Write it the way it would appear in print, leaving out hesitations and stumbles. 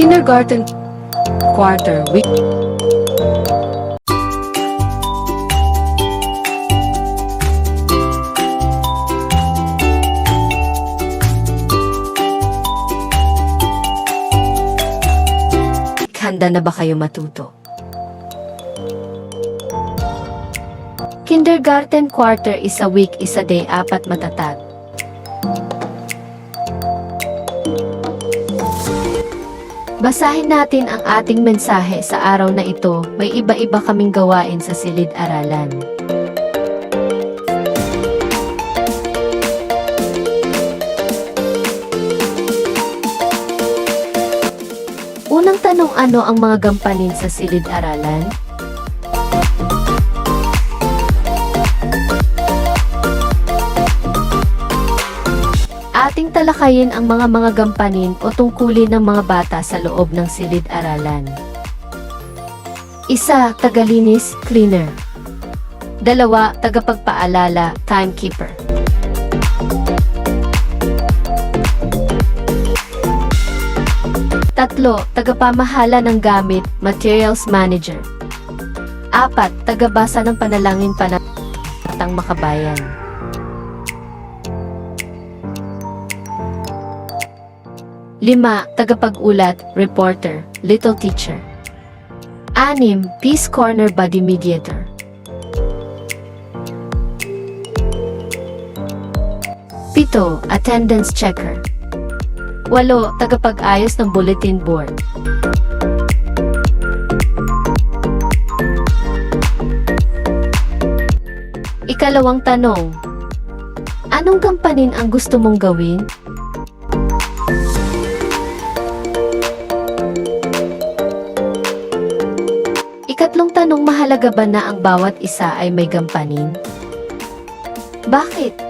Kindergarten Quarter Week. Handa na ba kayo matuto? Kindergarten quarter is a week, is a day, apat matatag. Basahin natin ang ating mensahe sa araw na ito. May iba-iba kaming gawain sa silid-aralan. Unang tanong, ano ang mga gampanin sa silid-aralan? Ating talakayin ang mga gampanin o tungkulin ng mga bata sa loob ng silid-aralan. 1. Tagalinis, cleaner. 2. Tagapagpaalala, timekeeper. 3. Tagapamahala ng gamit, materials manager. 4. Tagabasa ng panalangin, panatang makabayan. 5. Tagapag-ulat, reporter, little teacher. 6. Peace corner, body mediator. 7. Attendance checker. 8. Tagapag-ayos ng bulletin board. 2. Tanong. Anong gampanin ang gusto mong gawin? 3. Tanong, mahalaga ba na ang bawat isa ay may gampanin? Bakit?